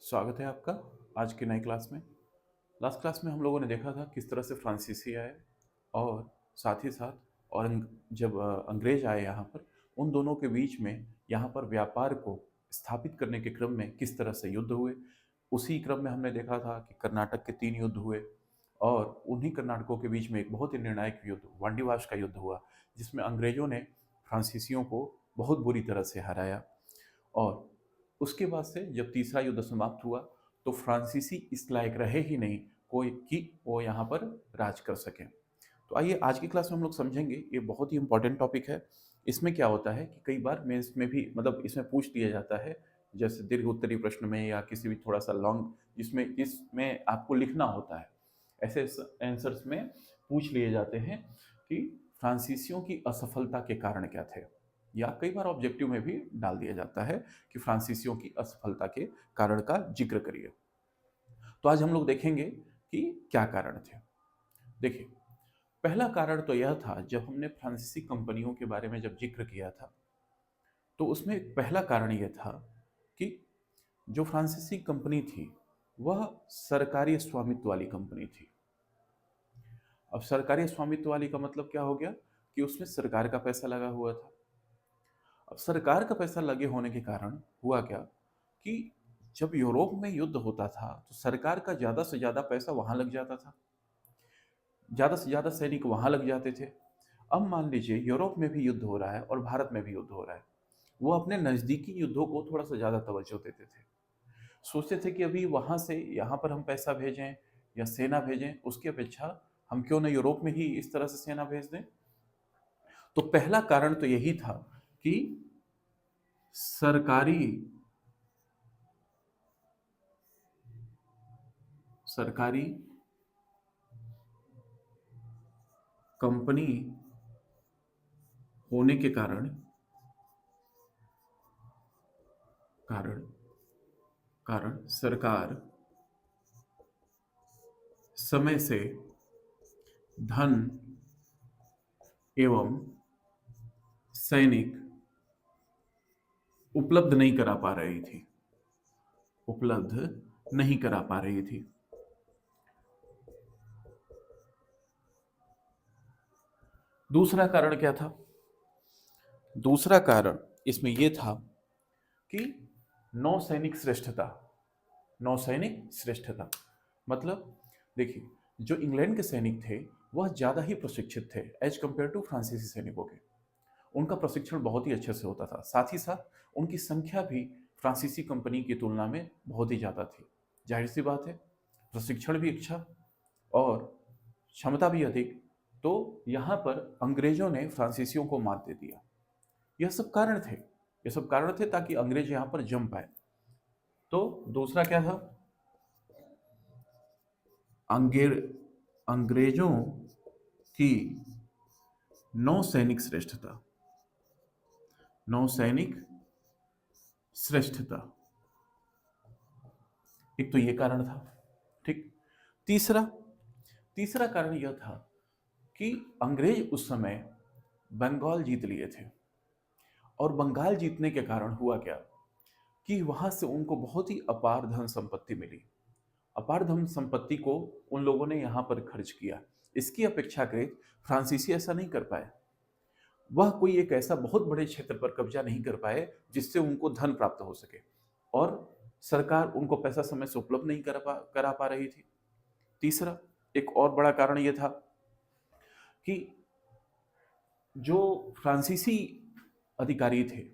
स्वागत है आपका आज की नई क्लास में। लास्ट क्लास में हम लोगों ने देखा था किस तरह से फ्रांसीसी आए और साथ ही साथ और जब अंग्रेज आए यहाँ पर, उन दोनों के बीच में यहाँ पर व्यापार को स्थापित करने के क्रम में किस तरह से युद्ध हुए। उसी क्रम में हमने देखा था कि कर्नाटक के 3 युद्ध हुए और उन्हीं कर्नाटकों के बीच में एक बहुत ही निर्णायक युद्ध वांडीवाश का युद्ध हुआ, जिसमें अंग्रेजों ने फ्रांसीसियों को बहुत बुरी तरह से हराया। और उसके बाद से जब तीसरा युद्ध समाप्त हुआ तो फ्रांसीसी इस लायक रहे ही नहीं कोई कि वो यहाँ पर राज कर सकें। तो आइए आज की क्लास में हम लोग समझेंगे, ये बहुत ही इंपॉर्टेंट टॉपिक है। इसमें क्या होता है कि कई बार मेंस में भी मतलब इसमें पूछ लिया जाता है, जैसे दीर्घ उत्तरीय प्रश्न में या किसी भी थोड़ा सा लॉन्ग जिसमें इसमें आपको लिखना होता है, ऐसे आंसर्स में पूछ लिए जाते हैं कि फ्रांसीसियों की असफलता के कारण क्या थे, या कई बार ऑब्जेक्टिव में भी डाल दिया जाता है कि फ्रांसीसियों की असफलता के कारण का जिक्र करिए। तो आज हम लोग देखेंगे कि क्या कारण थे। देखिए, पहला कारण तो यह था, जब हमने फ्रांसीसी कंपनियों के बारे में जब जिक्र किया था तो उसमें पहला कारण यह था कि जो फ्रांसीसी कंपनी थी वह सरकारी स्वामित्व वाली कंपनी थी। अब सरकारी स्वामित्व वाली का मतलब क्या हो गया कि उसमें सरकार का पैसा लगा हुआ था। अब सरकार का पैसा लगे होने के कारण हुआ क्या कि जब यूरोप में युद्ध होता था तो सरकार का ज़्यादा से ज़्यादा पैसा वहाँ लग जाता था, ज़्यादा से ज़्यादा सैनिक वहाँ लग जाते थे। अब मान लीजिए यूरोप में भी युद्ध हो रहा है और भारत में भी युद्ध हो रहा है, वो अपने नज़दीकी युद्धों को थोड़ा सा ज़्यादा तवज्जो देते थे। सोचते थे कि अभी वहाँ से यहाँ पर हम पैसा भेजें या सेना भेजें, उसकी अपेक्षा हम क्यों न यूरोप में ही इस तरह से सेना भेज दें। तो पहला कारण तो यही था कि सरकारी सरकारी कंपनी होने के कारण कारण कारण सरकार समय से धन एवं सैनिक उपलब्ध नहीं करा पा रही थी, उपलब्ध नहीं करा पा रही थी। दूसरा कारण क्या था? दूसरा कारण इसमें यह था कि नौसैनिक श्रेष्ठता। नौसैनिक श्रेष्ठता मतलब, देखिए, जो इंग्लैंड के सैनिक थे वह ज़्यादा ही प्रशिक्षित थे एज कंपेयर टू फ्रांसीसी सैनिकों के। उनका प्रशिक्षण बहुत ही अच्छे से होता था, साथ ही साथ उनकी संख्या भी फ्रांसीसी कंपनी की तुलना में बहुत ही ज़्यादा थी। जाहिर सी बात है, प्रशिक्षण भी अच्छा और क्षमता भी अधिक, तो यहाँ पर अंग्रेजों ने फ्रांसीसियों को मात दे दिया। यह सब कारण थे, ये सब कारण थे ताकि अंग्रेज यहाँ पर जम पाए। तो दूसरा क्या था? अंग्रेज अंग्रेजों की नौसैनिक श्रेष्ठता। नौसैनिक श्रेष्ठता, एक तो ये कारण था। ठीक। तीसरा तीसरा कारण यह था कि अंग्रेज उस समय बंगाल जीत लिए थे, और बंगाल जीतने के कारण हुआ क्या कि वहां से उनको बहुत ही अपार धन संपत्ति मिली। अपार धन संपत्ति को उन लोगों ने यहाँ पर खर्च किया। इसकी अपेक्षाकृत फ्रांसीसी ऐसा नहीं कर पाए। वह कोई एक ऐसा बहुत बड़े क्षेत्र पर कब्जा नहीं कर पाए जिससे उनको धन प्राप्त हो सके, और सरकार उनको पैसा समय से उपलब्ध नहीं करा पा रही थी। तीसरा, एक और बड़ा कारण यह था कि जो फ्रांसीसी अधिकारी थे,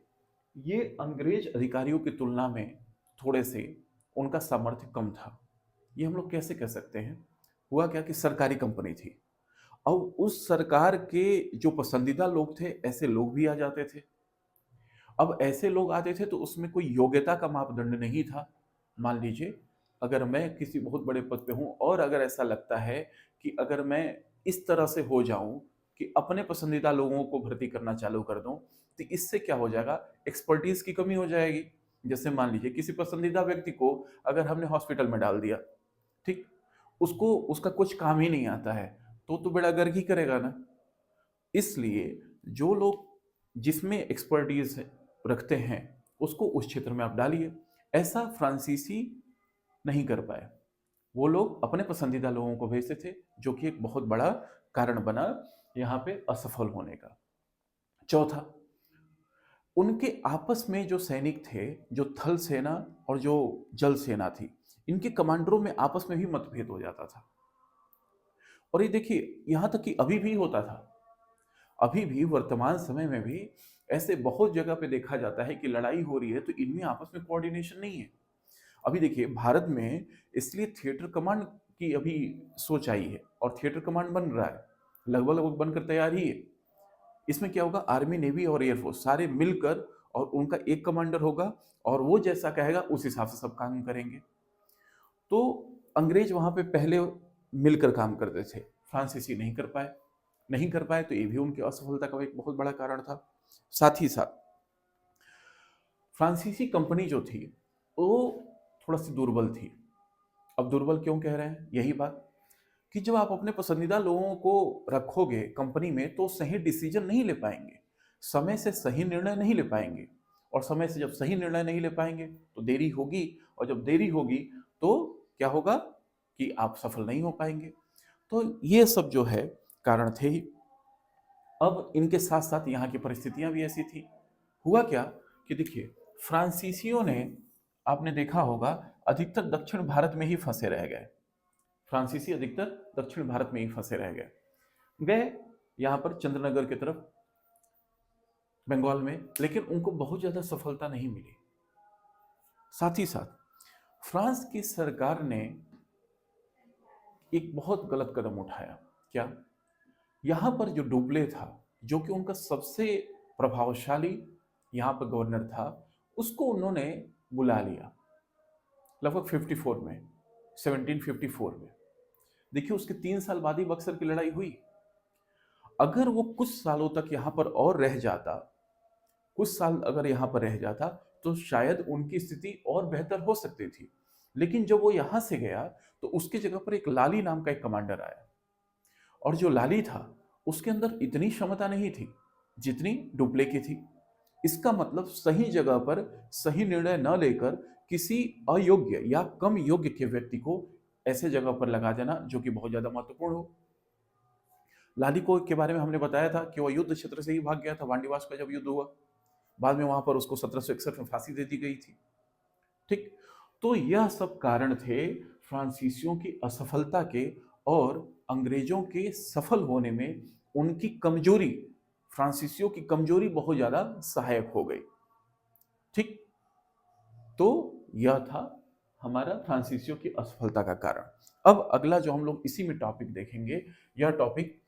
ये अंग्रेज अधिकारियों की तुलना में थोड़े से उनका सामर्थ्य कम था। ये हम लोग कैसे कह सकते हैं? हुआ क्या कि सरकारी कंपनी थी, अब उस सरकार के जो पसंदीदा लोग थे ऐसे लोग भी आ जाते थे। अब ऐसे लोग आते थे तो उसमें कोई योग्यता का मापदंड नहीं था। मान लीजिए, अगर मैं किसी बहुत बड़े पद पे हूँ और अगर ऐसा लगता है कि अगर मैं इस तरह से हो जाऊं कि अपने पसंदीदा लोगों को भर्ती करना चालू कर दूं, तो इससे क्या हो जाएगा, एक्सपर्टीज की कमी हो जाएगी। जैसे मान लीजिए किसी पसंदीदा व्यक्ति को अगर हमने हॉस्पिटल में डाल दिया, ठीक, उसको उसका कुछ काम ही नहीं आता है, तो बेड़ा गर्क ही करेगा ना। इसलिए जो लोग जिसमें एक्सपर्टीज रखते हैं उसको उस क्षेत्र में आप डालिए। ऐसा फ्रांसीसी नहीं कर पाए। वो लोग अपने पसंदीदा लोगों को भेजते थे, जो कि एक बहुत बड़ा कारण बना यहाँ पे असफल होने का। चौथा, उनके आपस में जो सैनिक थे, जो थल सेना और जो जल सेना थी, इनके कमांडरों में आपस में भी मतभेद हो जाता था। और ये देखिए, यहां तक कि अभी भी होता था। अभी भी वर्तमान समय में भी ऐसे बहुत जगह पे देखा जाता है कि लड़ाई हो रही है तो इनमें आपस में कोऑर्डिनेशन नहीं है। अभी देखिए, भारत में इसलिए थिएटर कमांड की अभी सोच आई है और थिएटर कमांड बन रहा है, लगभग लगभग बनकर तैयार ही है। इसमें क्या होगा, आर्मी, नेवी और एयरफोर्स सारे मिलकर और उनका एक कमांडर होगा और वो जैसा कहेगा उस हिसाब से सब काम करेंगे। तो अंग्रेज वहां पे पहले मिलकर काम करते थे, फ्रांसीसी नहीं कर पाए तो ये भी उनकी असफलता का एक बहुत बड़ा कारण था। साथ ही साथ फ्रांसीसी कंपनी जो थी वो थोड़ा सी दुर्बल थी। अब दुर्बल क्यों कह रहे हैं, यही बात कि जब आप अपने पसंदीदा लोगों को रखोगे कंपनी में तो सही डिसीजन नहीं ले पाएंगे, समय से सही निर्णय नहीं ले पाएंगे, और समय से जब सही निर्णय नहीं ले पाएंगे तो देरी होगी, और जब देरी होगी तो क्या होगा कि आप सफल नहीं हो पाएंगे। तो ये सब जो है कारण थे ही। अब इनके साथ साथ यहाँ की परिस्थितियां भी ऐसी थी। हुआ क्या कि देखिए, फ्रांसीसियों ने, आपने देखा होगा, अधिकतर दक्षिण भारत में ही फंसे रह गए। फ्रांसीसी अधिकतर दक्षिण भारत में ही फंसे रह गए यहां पर चंद्रनगर की तरफ, बंगाल में, लेकिन उनको बहुत ज्यादा सफलता नहीं मिली। साथ ही साथ फ्रांस की सरकार ने एक बहुत गलत कदम उठाया। क्या, यहां पर जो डुबले था, जो कि उनका सबसे प्रभावशाली यहां पर गवर्नर था, उसको उन्होंने बुला लिया लगभग 54 में, 1754 में। देखिए, उसके 3 साल बाद ही बक्सर की लड़ाई हुई। अगर वो कुछ सालों तक यहां पर और रह जाता, कुछ साल अगर यहां पर रह जाता, तो शायद उनकी स्थिति और बेहतर हो सकती थी। लेकिन जब वो यहां से गया तो उसकी जगह पर एक लाली नाम का एक कमांडर आया, और जो लाली था उसके अंदर इतनी क्षमता नहीं थी जितनी डुप्ले की थी। इसका मतलब सही जगह पर सही निर्णय न लेकर किसी अयोग्य या कम योग्य के व्यक्ति को ऐसे जगह पर लगा देना जो कि बहुत ज्यादा महत्वपूर्ण हो। लाली को के बारे में हमने बताया था कि वह युद्ध क्षेत्र से ही भाग गया था वांडीवास का जब युद्ध हुआ। बाद में वहां पर उसको 1761 में फांसी दे दी गई थी। ठीक, तो यह सब कारण थे फ्रांसीसियों की असफलता के, और अंग्रेजों के सफल होने में उनकी कमजोरी, फ्रांसीसियों की कमजोरी बहुत ज्यादा सहायक हो गई। ठीक, तो यह था हमारा फ्रांसीसियों की असफलता का कारण। अब अगला जो हम लोग इसी में टॉपिक देखेंगे, यह टॉपिक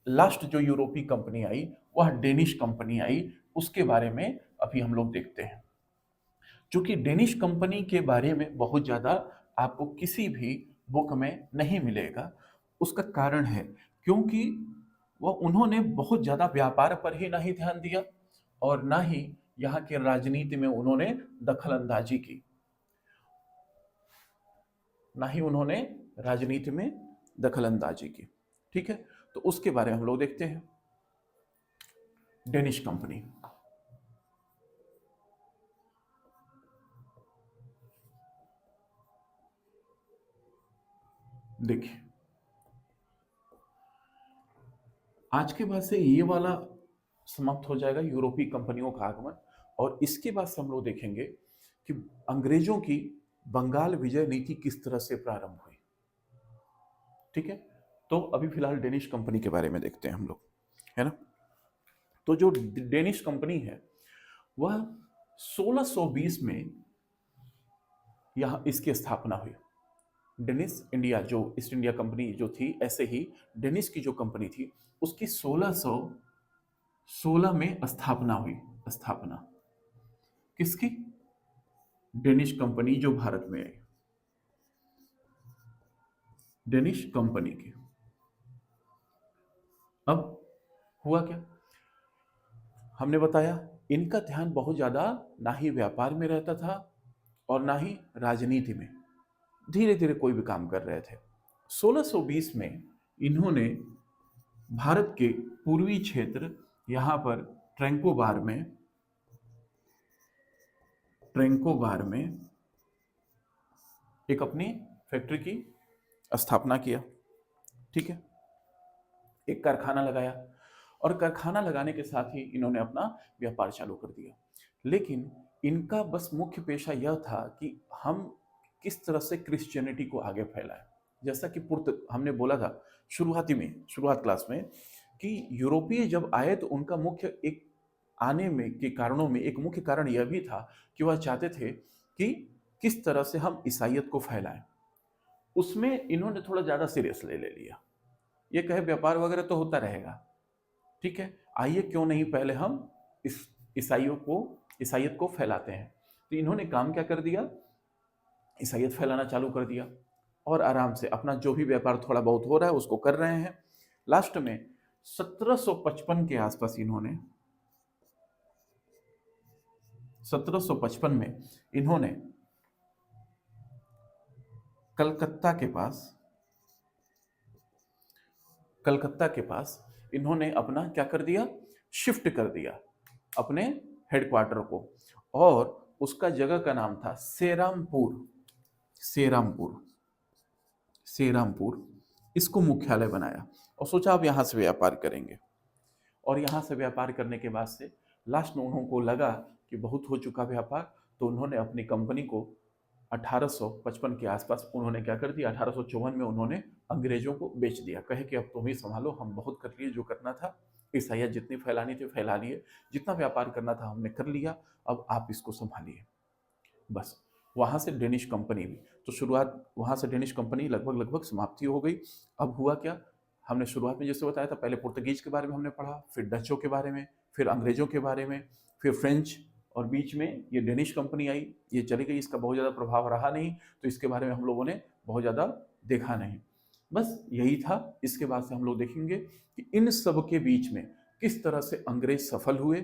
लास्ट जो यूरोपीय कंपनी आई वह डेनिश कंपनी आई, उसके बारे में अभी हम लोग देखते हैं। क्योंकि डेनिश कंपनी के बारे में बहुत ज़्यादा आपको किसी भी बुक में नहीं मिलेगा। उसका कारण है क्योंकि वह उन्होंने बहुत ज़्यादा व्यापार पर ही नहीं ध्यान दिया, और ना ही यहाँ के राजनीति में उन्होंने दखल अंदाजी की, ना ही उन्होंने राजनीति में दखल अंदाजी की। ठीक है, तो उसके बारे में हम लोग देखते हैं। डेनिश कंपनी, देखिए, आज के बाद से ये वाला समाप्त हो जाएगा, यूरोपीय कंपनियों का आगमन, और इसके बाद से हम लोग देखेंगे कि अंग्रेजों की बंगाल विजय नीति किस तरह से प्रारंभ हुई। ठीक है, तो अभी फिलहाल डेनिश कंपनी के बारे में देखते हैं हम लोग, है ना। तो जो डेनिश कंपनी है वह 1620 में यहाँ इसकी स्थापना हुई। डेनिस इंडिया, जो ईस्ट इंडिया कंपनी जो थी, ऐसे ही डेनिस की जो कंपनी थी उसकी 1616 में स्थापना हुई। स्थापना किसकी? डेनिश कंपनी जो भारत में आई, डेनिश कंपनी की। अब हुआ क्या, हमने बताया इनका ध्यान बहुत ज्यादा ना ही व्यापार में रहता था और ना ही राजनीति में, धीरे धीरे कोई भी काम कर रहे थे। 1620 में इन्होंने भारत के पूर्वी क्षेत्र, यहां पर ट्रैंकोबार में एक अपनी फैक्ट्री की स्थापना किया, ठीक है, एक कारखाना लगाया, और कारखाना लगाने के साथ ही इन्होंने अपना व्यापार चालू कर दिया। लेकिन इनका बस मुख्य पेशा यह था कि हम किस तरह से क्रिश्चियनिटी को आगे फैलाएं। जैसा कि हमने बोला था शुरुआत क्लास में, कि यूरोपीय जब आए तो उनका मुख्य एक आने में के कारणों में एक मुख्य कारण यह भी था कि वह चाहते थे कि किस तरह से हम ईसाइयत को फैलाएं। उसमें इन्होंने थोड़ा ज्यादा सीरियस ले ले लिया। ये कहे व्यापार वगैरह तो होता रहेगा, ठीक है, आइए क्यों नहीं पहले हम इस ईसाइयत को फैलाते हैं। तो इन्होंने काम क्या कर दिया, ईसाइयत फैलाना चालू कर दिया, और आराम से अपना जो भी व्यापार थोड़ा बहुत हो रहा है उसको कर रहे हैं। लास्ट में 1755 के आसपास 1755 में इन्होंने कलकत्ता के पास कलकत्ता के पास इन्होंने अपना क्या कर दिया, शिफ्ट कर दिया अपने हेडक्वार्टर को, और उसका जगह का नाम था सेरामपुर। सेरामपुर सेरामपुर इसको मुख्यालय बनाया, और सोचा अब यहां से व्यापार करेंगे। और यहां से व्यापार करने के बाद से लास्ट में उन्होंने को लगा कि बहुत हो चुका व्यापार, तो उन्होंने अपनी कंपनी को 1855 के आसपास उन्होंने क्या कर दिया, 1854 में उन्होंने अंग्रेजों को बेच दिया। कहे कि अब तुम ही संभालो, हम बहुत कर लिए जो करना था, ईसाइयत जितनी फैलानी थी फैला लिए, जितना व्यापार करना था हमने कर लिया, अब आप इसको संभालिए। बस वहां से डेनिश कंपनी भी, तो शुरुआत वहां से डेनिश कंपनी लगभग लगभग समाप्ति हो गई। अब हुआ क्या, हमने शुरुआत में जैसे बताया था, पहले पुर्तगीज के बारे में हमने पढ़ा, फिर डचों के बारे में, फिर अंग्रेजों के बारे में, फिर फ्रेंच, और बीच में ये डेनिश कंपनी आई, ये चली गई, इसका बहुत ज़्यादा प्रभाव रहा नहीं, तो इसके बारे में हम लोगों ने बहुत ज़्यादा देखा नहीं। बस यही था। इसके बाद से हम लोग देखेंगे कि इन सब के बीच में किस तरह से अंग्रेज सफल हुए,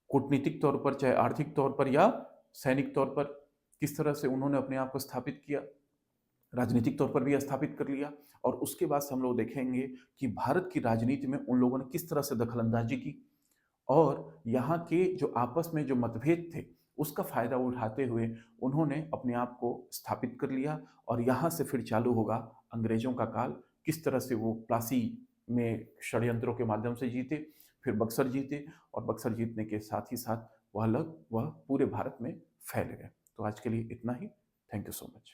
कूटनीतिक तौर पर, चाहे आर्थिक तौर पर या सैनिक तौर पर, किस तरह से उन्होंने अपने आप को स्थापित किया, राजनीतिक तौर पर भी स्थापित कर लिया। और उसके बाद से हम लोग देखेंगे कि भारत की राजनीति में उन लोगों ने किस तरह से दखलंदाजी की, और यहाँ के जो आपस में जो मतभेद थे उसका फायदा उठाते हुए उन्होंने अपने आप को स्थापित कर लिया। और यहाँ से फिर चालू होगा अंग्रेजों का काल, किस तरह से वो प्लासी में षड्यंत्रों के माध्यम से जीते, फिर बक्सर जीते, और बक्सर जीतने के साथ ही साथ वह पूरे भारत में फैल गए। तो आज के लिए इतना ही। Thank you so much.